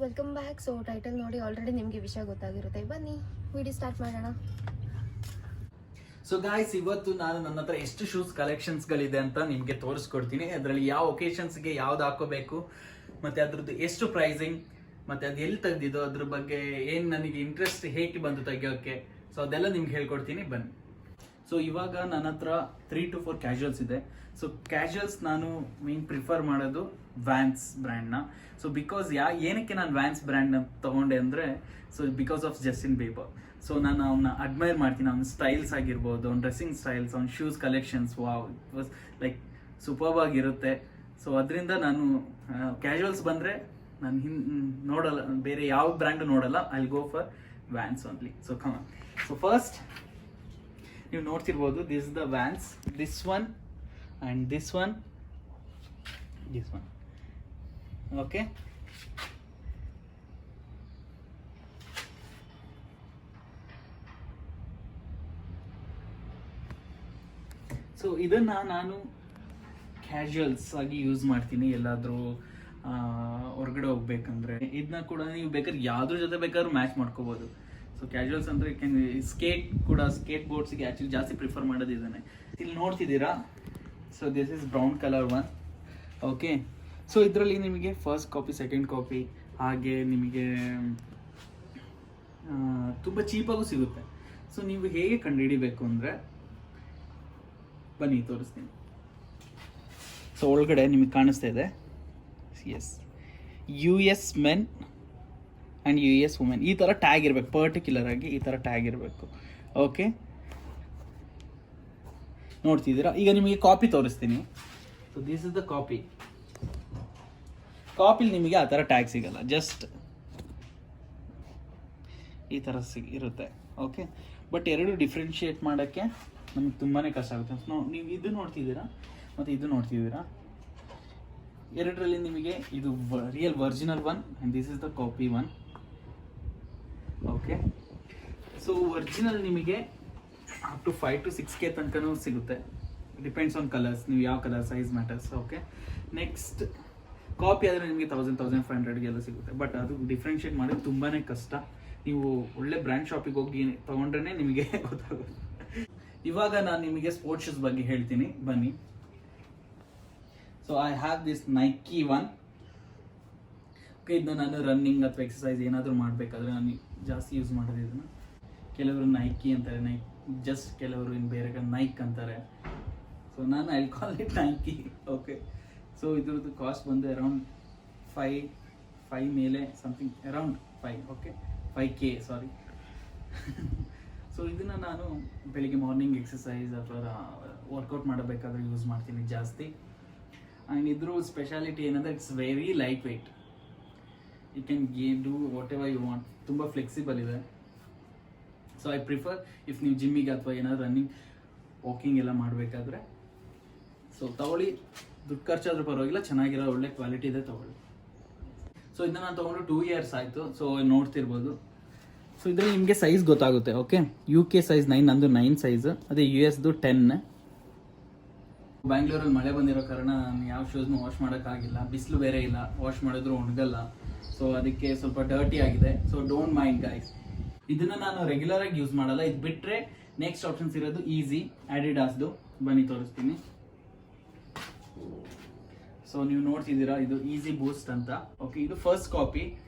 Welcome back. So title ನೋಡಿ already ನಿಮಗೆ ವಿಷಯ ಗೊತ್ತಾಗಿರುತ್ತೆ. ಬನ್ನಿ ವಿಡಿಯೋ ಸ್ಟಾರ್ಟ್ ಮಾಡೋಣ. ಸೊ ಗಾಯ್ಸ್, ಇವತ್ತು ನಾನು ನನ್ನ ಹತ್ರ ಎಷ್ಟು ಶೂಸ್ ಕಲೆಕ್ಷನ್ಸ್ಗಳಿದೆ ಅಂತ ನಿಮಗೆ ತೋರಿಸ್ಕೊಡ್ತೀನಿ. ಅದರಲ್ಲಿ ಯಾವ ಒಕೇಶನ್ಸ್ಗೆ ಯಾವ್ದು ಹಾಕೋಬೇಕು, ಮತ್ತೆ ಅದ್ರದ್ದು ಎಷ್ಟು ಪ್ರೈಸಿಂಗ್, ಮತ್ತೆ ಅದು ಎಲ್ಲಿ ತೆಗ್ದಿದ್ದು, ಅದ್ರ ಬಗ್ಗೆ ಏನು ನನಗೆ ಇಂಟ್ರೆಸ್ಟ್ ಹೇಗೆ ಬಂದು ತೆಗಿಯೋಕ್ಕೆ, ಸೊ ಅದೆಲ್ಲ ನಿಮ್ಗೆ ಹೇಳ್ಕೊಡ್ತೀನಿ. ಬನ್ನಿ. ಸೊ ಇವಾಗ ನನ್ನ ಹತ್ರ 3 to 4 ಕ್ಯಾಶುವಲ್ಸ್ ಇದೆ. ಸೊ ಕ್ಯಾಶುವಲ್ಸ್ ನಾನು ಮೇನ್ ಪ್ರಿಫರ್ ಮಾಡೋದು ವ್ಯಾನ್ಸ್ ಬ್ರ್ಯಾಂಡ್ನ. ಸೊ ಬಿಕಾಸ್ ಏನಕ್ಕೆ ನಾನು ವ್ಯಾನ್ಸ್ ಬ್ರ್ಯಾಂಡ್ನ ತೊಗೊಂಡೆ ಅಂದರೆ, so because of Justin Bieber. So ನಾನು ಅವನ್ನ ಅಡ್ಮೈರ್ ಮಾಡ್ತೀನಿ. ಅವ್ನ ಸ್ಟೈಲ್ಸ್ ಆಗಿರ್ಬೋದು, ಅವ್ನ ಡ್ರೆಸ್ಸಿಂಗ್ ಸ್ಟೈಲ್ಸ್, ಅವ್ನ shoes collections, wow, it was like superb ಆಗಿರುತ್ತೆ. ಸೊ ಅದರಿಂದ ನಾನು ಕ್ಯಾಶುವಲ್ಸ್ ಬಂದರೆ ನಾನು ನೋಡಲ್ಲ, ಬೇರೆ ಯಾವ ಬ್ರ್ಯಾಂಡು ನೋಡಲ್ಲ. I will go for wands only. So come. So first ನೀವು ನೋಡ್ತಿರ್ಬೋದು, this the wands, this one and this one, okay. So ಇದನ್ನ ನಾನು ಕ್ಯಾಶುವಲ್ಸ್ ಆಗಿ ಯೂಸ್ ಮಾಡ್ತೀನಿ. ಎಲ್ಲಾದರೂ ಹೊರಗಡೆ ಹೋಗ್ಬೇಕಂದ್ರೆ ಇದನ್ನ ಕೂಡ ನೀವು ಬೇಕಾದ್ರೆ ಯಾವ್ದ್ರ ಜೊತೆ ಬೇಕಾದ್ರೂ ಮ್ಯಾಚ್ ಮಾಡ್ಕೋಬೋದು. ಸೊ ಕ್ಯಾಶುವಲ್ಸ್ ಅಂದರೆ ಸ್ಕೇಟ್ ಕೂಡ, ಸ್ಕೇಟ್ ಬೋರ್ಡ್ಸ್ಗೆ ಆ್ಯಕ್ಚುಲಿ ಜಾಸ್ತಿ ಪ್ರಿಫರ್ ಮಾಡೋದು ಇದನ್ನೇ. ಇಲ್ಲಿ ನೋಡ್ತಿದ್ದೀರಾ, so this is brown colour one, okay. So ಇದರಲ್ಲಿ ನಿಮಗೆ ಫಸ್ಟ್ ಕಾಪಿ, ಸೆಕೆಂಡ್ ಕಾಪಿ, ಹಾಗೆ ನಿಮಗೆ ತುಂಬ ಚೀಪಾಗೂ ಸಿಗುತ್ತೆ. ಸೊ ನೀವು ಹೇಗೆ ಕಂಡುಹಿಡಿಬೇಕು ಅಂದರೆ, ಬನ್ನಿ ತೋರಿಸ್ತೀನಿ. ಸೊ ಒಳಗಡೆ ನಿಮಗೆ ಕಾಣಿಸ್ತಾ ಇದೆ, yes, US men and US women, ಈ ಥರ ಟ್ಯಾಗ್ ಇರಬೇಕು. ಪರ್ಟಿಕ್ಯುಲರ್ ಆಗಿ ಈ ಥರ ಟ್ಯಾಗ್ ಇರಬೇಕು, ಓಕೆ. ನೋಡ್ತಿದ್ದೀರಾ? ಈಗ ನಿಮಗೆ ಕಾಪಿ ತೋರಿಸ್ತೀನಿ. So this is the copy. ಕಾಪಿಲಿ ನಿಮಗೆ ಆ ಥರ ಟ್ಯಾಗ್ ಸಿಗಲ್ಲ, ಜಸ್ಟ್ ಈ ಥರ ಇರುತ್ತೆ, ಓಕೆ. ಬಟ್ ಎರಡು ಡಿಫ್ರೆನ್ಶಿಯೇಟ್ ಮಾಡೋಕ್ಕೆ ನಮಗೆ ತುಂಬಾ ಕಷ್ಟ ಆಗುತ್ತೆ. ನೀವು ಇದು ನೋಡ್ತಿದ್ದೀರಾ ಮತ್ತು ಇದು ನೋಡ್ತಿದ್ದೀರಾ, ಎರಡರಲ್ಲಿ ನಿಮಗೆ ಇದು real original one and this is the copy one, okay. So original ನಿಮಗೆ ಅಪ್ ಟು 5 to 6K ತನಕನೂ ಸಿಗುತ್ತೆ, ಡಿಪೆಂಡ್ಸ್ ಆನ್ ಕಲರ್ಸ್, ನೀವು ಯಾವ colour, size matters, okay. Next copy ಆದರೆ ನಿಮಗೆ 1000-1500 ಸಿಗುತ್ತೆ. ಬಟ್ ಅದು ಡಿಫ್ರೆನ್ಷಿಯೇಟ್ ಮಾಡೋದು ತುಂಬಾ ಕಷ್ಟ. ನೀವು ಒಳ್ಳೆ ಬ್ರ್ಯಾಂಡ್ ಶಾಪಿಗೆ ಹೋಗಿ ತೊಗೊಂಡ್ರೆ ನಿಮಗೆ ಗೊತ್ತಾಗುತ್ತೆ. ಇವಾಗ ನಾನು ನಿಮಗೆ ಸ್ಪೋರ್ಟ್ಸ್ ಶೂಸ್ ಬಗ್ಗೆ ಹೇಳ್ತೀನಿ, ಬನ್ನಿ. So I have this Nike one, okay. ಇದನ್ನ ನಾನು ರನ್ನಿಂಗ್ ಅಥವಾ ಎಕ್ಸಸೈಸ್ ಏನಾದರೂ ಮಾಡಬೇಕಾದ್ರೆ ನಾನು ಜಾಸ್ತಿ ಯೂಸ್ ಮಾಡೋದು ಇದನ್ನು. ಕೆಲವರು ನೈಕಿ ಅಂತಾರೆ, ಜಸ್ಟ್ ಕೆಲವರು ಇನ್ನು ಬೇರೆ ನೈಕ್ ಅಂತಾರೆ. ಸೊ ನಾನು I call it Nike, okay. So ಇದ್ರದ್ದು ಕಾಸ್ಟ್ ಬಂದು ಅರೌಂಡ್ 5 ಮೇಲೆ something, around 5, okay, 5K, sorry. So ಇದನ್ನು ನಾನು ಬೆಳಿಗ್ಗೆ ಮಾರ್ನಿಂಗ್ ಎಕ್ಸಸೈಸ್ ಅಥವಾ ವರ್ಕೌಟ್ ಮಾಡಬೇಕಾದ್ರೆ ಯೂಸ್ ಮಾಡ್ತೀನಿ ಜಾಸ್ತಿ. ಆ್ಯಂಡ್ ಇದ್ರ ಸ್ಪೆಷಾಲಿಟಿ ಏನಂದರೆ, it's very light weight. You can do whatever you want. ತುಂಬ ಫ್ಲೆಕ್ಸಿಬಲ್ ಇದೆ. ಸೊ ಐ ಪ್ರಿಫರ್, ಇಫ್ ನೀವು ಜಿಮ್ಮಿಗೆ ಅಥವಾ ಏನಾದ್ರು ರನ್ನಿಂಗ್, ವಾಕಿಂಗ್ ಎಲ್ಲ ಮಾಡಬೇಕಾದ್ರೆ ಸೊ ತಗೊಳ್ಳಿ. ದುಡ್ಡು ಖರ್ಚಾದ್ರೂ ಪರವಾಗಿಲ್ಲ, ಚೆನ್ನಾಗಿರೋ ಒಳ್ಳೆ ಕ್ವಾಲಿಟಿ ಇದೆ, ತಗೊಳ್ಳಿ. ಸೊ ಇದನ್ನ ನಾನು ತೊಗೊಂಡು 2 years ಆಯಿತು. ಸೊ ನೋಡ್ತಿರ್ಬೋದು. ಸೊ ಇದರಲ್ಲಿ ನಿಮಗೆ ಸೈಜ್ ಗೊತ್ತಾಗುತ್ತೆ, ಓಕೆ. UK ಸೈಜ್ 9, ನಂದು 9 ಸೈಜ್, ಅದೇ USದು 10. ಬ್ಯಾಂಗ್ಳೂರಲ್ಲಿ ಮಳೆ ಬಂದಿರೋ ಕಾರಣ ನಾನು ಯಾವ ಶೂಸ್ನು ವಾಶ್ ಮಾಡೋಕ್ಕಾಗಿಲ್ಲ, ಬಿಸಿಲು ಬೇರೆ ಇಲ್ಲ, ವಾಶ್ ಮಾಡಿದ್ರು ಒಣಗಲ್ಲ. ಸೊ ಅದಕ್ಕೆ ಸ್ವಲ್ಪ ಡರ್ಟಿ ಆಗಿದೆ. So don't mind guys. ಇದನ್ನು ನಾನು ರೆಗ್ಯುಲರ್ ಆಗಿ ಯೂಸ್ ಮಾಡಲ್ಲ. ಇದು ಬಿಟ್ಟರೆ ನೆಕ್ಸ್ಟ್ ಆಪ್ಷನ್ಸ್ ಇರೋದು ಈಸಿ, ಅಡಿಡಾಸ್ದು. ಬನ್ನಿ ತೋರಿಸ್ತೀನಿ. ಸೊ ನೀವು ನೋಡ್ತಿದ್ದೀರಾ, ಇದು ಈಸಿ ಬೂಸ್ಟ್ ಅಂತ, ಓಕೆ. ಇದು ಫಸ್ಟ್ ಕಾಪಿ.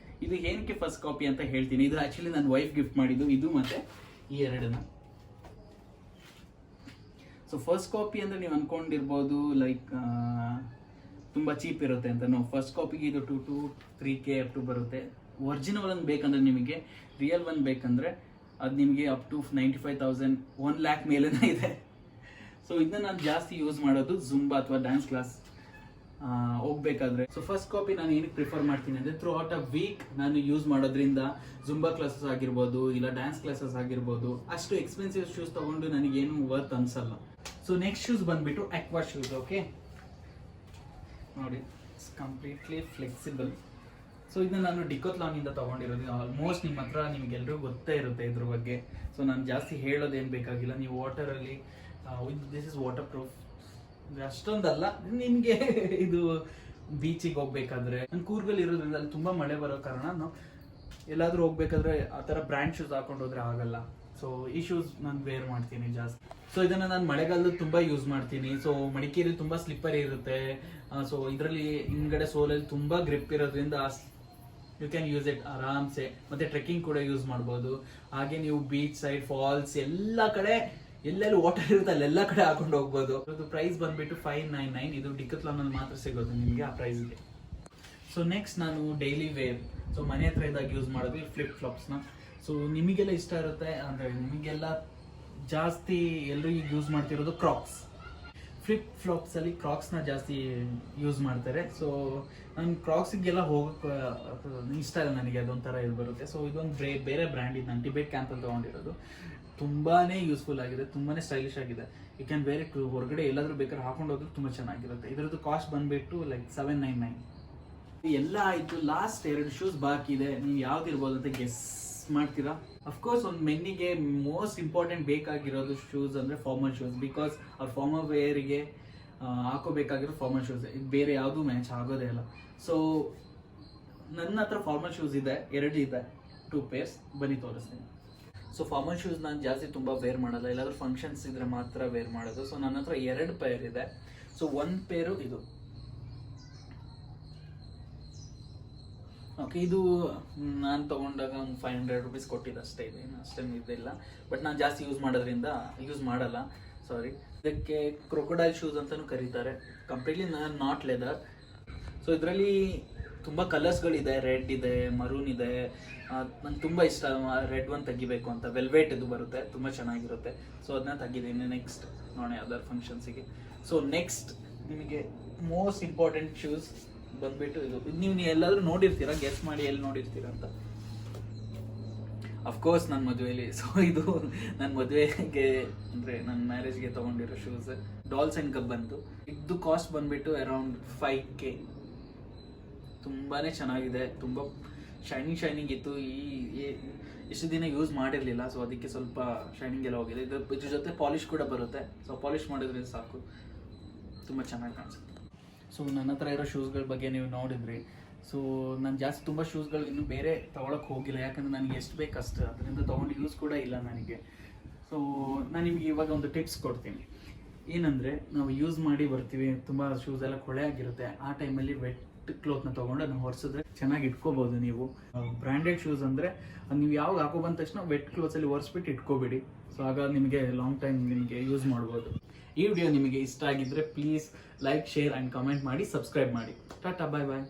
ಇದು ಏನಕ್ಕೆ ಫಸ್ಟ್ ಕಾಪಿ ಅಂತ ಹೇಳ್ತೀನಿ. ಇದು ಆ್ಯಕ್ಚುಲಿ ನನ್ನ ವೈಫ್ ಗಿಫ್ಟ್ ಮಾಡಿದ್ದು, ಇದು ಮತ್ತೆ ಈ ಎರಡನ್ನ. ಸೊ ಫಸ್ಟ್ ಕಾಪಿ ಅಂದರೆ ನೀವು ಅಂದ್ಕೊಂಡಿರ್ಬೋದು ಲೈಕ್ ತುಂಬ ಚೀಪ್ ಇರುತ್ತೆ ಅಂತ. ನಾವು ಫಸ್ಟ್ ಕಾಪಿಗೆ ಇದು 2 to 3K ಅಪ್ ಟು ಬರುತ್ತೆ. ಒರಿಜಿನಲ್ ಒಂದು ಬೇಕಂದ್ರೆ, ನಿಮಗೆ ರಿಯಲ್ ಒನ್ ಬೇಕಂದರೆ ಅದು ನಿಮಗೆ ಅಪ್ ಟು 95,000, 1 lakh ಮೇಲೇನೇ ಇದೆ. ಸೊ ಇದನ್ನ ನಾನು ಜಾಸ್ತಿ ಯೂಸ್ ಮಾಡೋದು ಜುಂಬಾ ಅಥವಾ ಡ್ಯಾನ್ಸ್ ಕ್ಲಾಸ್ ಹೋಗ್ಬೇಕಾದ್ರೆ. ಸೊ ಫಸ್ಟ್ ಕಾಪಿ ನಾನು ಏನಕ್ಕೆ ಪ್ರಿಫರ್ ಮಾಡ್ತೀನಿ ಅಂದರೆ, ಥ್ರೂ ಔಟ್ ಅ ವೀಕ್ ನಾನು ಯೂಸ್ ಮಾಡೋದ್ರಿಂದ ಜುಂಬಾ ಕ್ಲಾಸಸ್ ಆಗಿರ್ಬೋದು, ಇಲ್ಲ ಡ್ಯಾನ್ಸ್ ಕ್ಲಾಸಸ್ ಆಗಿರ್ಬೋದು, ಅಷ್ಟು ಎಕ್ಸ್ಪೆನ್ಸಿವ್ ಶೂಸ್ ತೊಗೊಂಡು ನನಗೇನು ವರ್ತ್ ಅನ್ಸಲ್ಲ. ಸೊ ನೆಕ್ಸ್ಟ್ ಶೂಸ್ ಬಂದ್ಬಿಟ್ಟು ಅಕ್ವಾ ಶೂಸ್, ಓಕೆ. ನೋಡಿ, ಇಟ್ಸ್ ಕಂಪ್ಲೀಟ್ಲಿ ಫ್ಲೆಕ್ಸಿಬಲ್. ಸೊ ಇದನ್ನ ನಾನು ಡಿಕೋತ್ಲಾನಿಂದ ತೊಗೊಂಡಿರೋದು. ಆಲ್ಮೋಸ್ಟ್ ನಿಮ್ಮ ಹತ್ರ ನಿಮಗೆಲ್ಲರಿಗೂ ಗೊತ್ತೇ ಇರುತ್ತೆ ಇದ್ರ ಬಗ್ಗೆ. ಸೊ ನಾನು ಜಾಸ್ತಿ ಹೇಳೋದೇನು ಬೇಕಾಗಿಲ್ಲ. ನೀವು ವಾಟರಲ್ಲಿ, ದಿಸ್ ಇಸ್ ವಾಟರ್ ಪ್ರೂಫ್, ಅಷ್ಟೊಂದಲ್ಲ, ನಿಮಗೆ ಇದು ಬೀಚಿಗೆ ಹೋಗ್ಬೇಕಾದ್ರೆ ನಾನು ಕೂರ್ಗಲ್ಲಿ ಇರೋದ್ರಿಂದ ಅಲ್ಲಿ ತುಂಬಾ ಮಳೆ ಬರೋ ಕಾರಣ ನಾವು ಎಲ್ಲಾದ್ರೂ ಹೋಗ್ಬೇಕಾದ್ರೆ ಆ ಥರ ಬ್ರ್ಯಾಂಡ್ ಶೂಸ್ ಹಾಕೊಂಡು ಹೋದ್ರೆ ಆಗಲ್ಲ. ಸೊ ಈ ಶೂಸ್ ನಾನು ವೇರ್ ಮಾಡ್ತೀನಿ ಜಾಸ್ತಿ. ಸೊ ಇದನ್ನ ನಾನು ಮಳೆಗಾಲದಲ್ಲಿ ತುಂಬಾ ಯೂಸ್ ಮಾಡ್ತೀನಿ. ಸೊ ಮಡಿಕೇರಿ ತುಂಬಾ ಸ್ಲಿಪ್ಪರಿ ಇರುತ್ತೆ. ಸೊ ಇದರಲ್ಲಿ ಹಿಂದ್ಗಡೆ ಸೋಲಲ್ಲಿ ತುಂಬಾ ಗ್ರಿಪ್ ಇರೋದ್ರಿಂದ ಯು ಕ್ಯಾನ್ ಯೂಸ್ ಇಟ್ ಆರಾಮ್ಸೆ. ಮತ್ತೆ ಟ್ರೆಕ್ಕಿಂಗ್ ಕೂಡ ಯೂಸ್ ಮಾಡ್ಬೋದು. ಹಾಗೆ ನೀವು ಬೀಚ್ ಸೈಡ್, ಫಾಲ್ಸ್ ಎಲ್ಲ ಕಡೆ ಎಲ್ಲೆಲ್ಲಿ ವಾಟರ್ ಇರುತ್ತೆ ಅಲ್ಲೆಲ್ಲ ಕಡೆ ಹಾಕೊಂಡು ಹೋಗ್ಬೋದು. ಇದು ಪ್ರೈಸ್ ಬಂದ್ಬಿಟ್ಟು 599. ಇದು ಡಿಕತ್ಲಾನ್ ಅಲ್ಲಿ ಮಾತ್ರ ಸಿಗೋದು ನಿಮಗೆ ಆ ಪ್ರೈಸ್ಗೆ. ಸೊ ನೆಕ್ಸ್ಟ್ ನಾನು ಡೈಲಿ ವೇರ್, ಸೊ ಮನೆ ಹತ್ರ ಇದ್ದಾಗ ಯೂಸ್ ಮಾಡೋದು ಫ್ಲಿಪ್ ಫ್ಲಾಪ್ಸ್ನ. ಸೊ ನಿಮಗೆಲ್ಲ ಇಷ್ಟ ಇರುತ್ತೆ ಅಂದರೆ ನಿಮಗೆಲ್ಲ ಜಾಸ್ತಿ ಎಲ್ಲರೂ ಈಗ ಯೂಸ್ ಮಾಡ್ತಿರೋದು ಕ್ರಾಕ್ಸ್. ಫ್ಲಿಪ್ ಫ್ಲಾಪ್ಸಲ್ಲಿ ಕ್ರಾಕ್ಸ್ನ ಜಾಸ್ತಿ ಯೂಸ್ ಮಾಡ್ತಾರೆ. ಸೊ ನಾನು ಕ್ರಾಕ್ಸಿಗೆಲ್ಲ ಹೋಗೋಕ್ಕೆ ಇಷ್ಟ ಇಲ್ಲ ನನಗೆ, ಅದೊಂಥರ ಇದು ಬರುತ್ತೆ. ಸೊ ಇದೊಂದು ಬೇರೆ ಬ್ರ್ಯಾಂಡ್, ಇದು ನಾನು ಟಿಬೆಟ್ ಕ್ಯಾಂಪಲ್ಲಿ ತೊಗೊಂಡಿರೋದು. ತುಂಬಾ ಯೂಸ್ಫುಲ್ ಆಗಿದೆ, ತುಂಬಾ ಸ್ಟೈಲಿಶ್ ಆಗಿದೆ. ಯು ಕ್ಯಾನ್ ವೇರ್ ಇಟ್ ಹೊರಗಡೆ ಎಲ್ಲಾದರೂ ಬೇಕಾದ್ರೆ ಹಾಕೊಂಡು ಹೋದ್ರೆ ತುಂಬ ಚೆನ್ನಾಗಿರುತ್ತೆ. ಇದರದ್ದು ಕಾಸ್ಟ್ ಬಂದುಬಿಟ್ಟು ಲೈಕ್ 799. ಎಲ್ಲ ಆಯಿತು. ಲಾಸ್ಟ್ 2 ಶೂಸ್ ಬಾಕಿ ಇದೆ. ನೀವು ಯಾವ್ದಿರ್ಬೋದು ಅಂತ ಗೆಸ್ ಮಾಡ್ತೀರಾ? ಅಫ್ಕೋರ್ಸ್ ಒಂದು ಮೆನ್ನಿಗೆ ಮೋಸ್ಟ್ ಇಂಪಾರ್ಟೆಂಟ್ ಬೇಕಾಗಿರೋದು ಶೂಸ್ ಅಂದರೆ ಫಾರ್ಮಲ್ ಶೂಸ್. ಬಿಕಾಸ್ ಅವ್ರ ಫಾರ್ಮಲ್ ವೇರಿಗೆ ಹಾಕೋಬೇಕಾಗಿರೋ ಫಾರ್ಮಲ್ ಶೂಸ್, ಇದು ಬೇರೆ ಯಾವುದೂ ಮ್ಯಾಚ್ ಆಗೋದೇ ಇಲ್ಲ. ಸೊ ನನ್ನ ಹತ್ರ ಫಾರ್ಮಲ್ ಶೂಸ್ ಇದೆ, 2 ಇದೆ, 2 ಪೇರ್ಸ್. ಬನ್ನಿ ತೋರಿಸ್ತೀನಿ. ಸೊ ಫಾರ್ಮಲ್ ಶೂಸ್ ನಾನು ಜಾಸ್ತಿ ತುಂಬ ವೇರ್ ಮಾಡಲ್ಲ, ಎಲ್ಲಾದ್ರೂ ಫಂಕ್ಷನ್ಸ್ ಇದ್ರೆ ಮಾತ್ರ ವೇರ್ ಮಾಡೋದು. ಸೊ ನನ್ನ ಹತ್ರ 2 ಪೇರ್ ಇದೆ. ಸೊ 1 ಪೇರು ಇದು. ಓಕೆ, ಇದು ನಾನು ತೊಗೊಂಡಾಗ ಒಂದು 500 ರುಪೀಸ್ ಕೊಟ್ಟಿದ್ದು ಅಷ್ಟೇ ಇದೆ, ಅಷ್ಟೇನು ಇದಿಲ್ಲ. ಬಟ್ ನಾನು ಜಾಸ್ತಿ ಯೂಸ್ ಮಾಡಲ್ಲ. ಸಾರಿ. ಇದಕ್ಕೆ ಕ್ರೊಕೊಡೈಲ್ ಶೂಸ್ ಅಂತಲೂ ಕರೀತಾರೆ. Completely not leather. ಸೊ ಇದರಲ್ಲಿ ತುಂಬ ಕಲರ್ಸ್ಗಳಿದೆ. ರೆಡ್ ಇದೆ, ಮರೂನ್ ಇದೆ. ನಂಗೆ ತುಂಬ ಇಷ್ಟ ರೆಡ್ ಒಂದು ತೆಗಿಬೇಕು ಅಂತ. ವೆಲ್ವೆಟ್ ಇದು ಬರುತ್ತೆ, ತುಂಬ ಚೆನ್ನಾಗಿರುತ್ತೆ. ಸೊ ಅದನ್ನ ತೆಗಿದ್ದೀನಿ. ನೆಕ್ಸ್ಟ್ ನೋಡೋಣ ಯಾವ್ದಾದ್ರು ಫಂಕ್ಷನ್ಸಿಗೆ. ಸೊ ನೆಕ್ಸ್ಟ್ ನಿಮಗೆ ಮೋಸ್ಟ್ ಇಂಪಾರ್ಟೆಂಟ್ ಶೂಸ್ ಬಂದ್ಬಿಟ್ಟು ಇದು. ನೀವು ಎಲ್ಲಾದ್ರೂ ನೋಡಿರ್ತೀರಾ, ಗೆಸ್ ಮಾಡಿ ಎಲ್ಲಿ ನೋಡಿರ್ತೀರಾ ಅಂತ. ಅಫ್ಕೋರ್ಸ್ ನನ್ನ ಮದುವೆಯಲ್ಲಿ. ಸೊ ಇದು ನನ್ನ ಮದುವೆಗೆ ಅಂದರೆ ನನ್ನ ಮ್ಯಾರೇಜ್ಗೆ ತೊಗೊಂಡಿರೋ ಶೂಸ್. ಡಾಲ್ಸ್ ಆ್ಯಂಡ್ ಗಬ್ಬಂತು. ಇದು ಕಾಸ್ಟ್ ಬಂದ್ಬಿಟ್ಟು ಅರೌಂಡ್ 5K. ತುಂಬಾ ಚೆನ್ನಾಗಿದೆ, ತುಂಬ ಶೈನಿಂಗ್ ಇತ್ತು. ಇಷ್ಟು ದಿನ ಯೂಸ್ ಮಾಡಿರಲಿಲ್ಲ, ಸೊ ಅದಕ್ಕೆ ಸ್ವಲ್ಪ ಶೈನಿಂಗ್ ಎಲ್ಲ ಹೋಗಿದೆ. ಇದ್ರ ಜೊತೆ ಪಾಲಿಶ್ ಕೂಡ ಬರುತ್ತೆ. ಸೊ ಪಾಲಿಶ್ ಮಾಡಿದ್ರೆ ಸಾಕು, ತುಂಬ ಚೆನ್ನಾಗಿ ಕಾಣಿಸುತ್ತೆ. ಸೊ ನನ್ನ ಹತ್ರ ಇರೋ ಶೂಸ್ಗಳ ಬಗ್ಗೆ ನೀವು ನೋಡಿದ್ರಿ. ಸೊ ನಾನು ಜಾಸ್ತಿ ತುಂಬ ಶೂಸ್ಗಳು ಇನ್ನೂ ಬೇರೆ ತೊಗೊಳಕ್ಕೆ ಹೋಗಿಲ್ಲ, ಯಾಕಂದರೆ ನನಗೆ ಎಷ್ಟು ಬೇಕು ಅಷ್ಟು, ಅದರಿಂದ ತೊಗೊಂಡು ಯೂಸ್ ಕೂಡ ಇಲ್ಲ ನನಗೆ. ಸೊ ನಾನು ನಿಮಗೆ ಇವಾಗ ಒಂದು ಟಿಪ್ಸ್ ಕೊಡ್ತೀನಿ. ಏನಂದರೆ, ನಾವು ಯೂಸ್ ಮಾಡಿ ಬರ್ತೀವಿ, ತುಂಬ ಶೂಸ್ ಎಲ್ಲ ಕೊಳೆ ಆಗಿರುತ್ತೆ. ಆ ಟೈಮಲ್ಲಿ ವೆಟ್ ಕ್ಲೋತ್ನ ತೊಗೊಂಡು ಅದನ್ನು ಹೊರಿಸಿದ್ರೆ ಚೆನ್ನಾಗಿ ಇಟ್ಕೋಬೋದು ನೀವು. ಬ್ರ್ಯಾಂಡೆಡ್ ಶೂಸ್ ಅಂದರೆ ನೀವು ಯಾವಾಗ ಹಾಕೋ ಬಂದ ತಕ್ಷಣ ವೆಟ್ ಕ್ಲೋತ್ಸಲ್ಲಿ ಒರೆಸ್ಬಿಟ್ಟು ಇಟ್ಕೋಬೇಡಿ. ಸೊ ಆಗ ನಿಮಗೆ ಲಾಂಗ್ ಟೈಮ್ ನಿಮಗೆ ಯೂಸ್ ಮಾಡ್ಬೋದು. ಈ ವಿಡಿಯೋ ನಿಮಗೆ ಇಷ್ಟ ಆಗಿದ್ದರೆ please like, share and comment ಮಾಡಿ, ಸಬ್ಸ್ಕ್ರೈಬ್ ಮಾಡಿ. ಟಾಟಾ, ಬಾಯ್ ಬಾಯ್.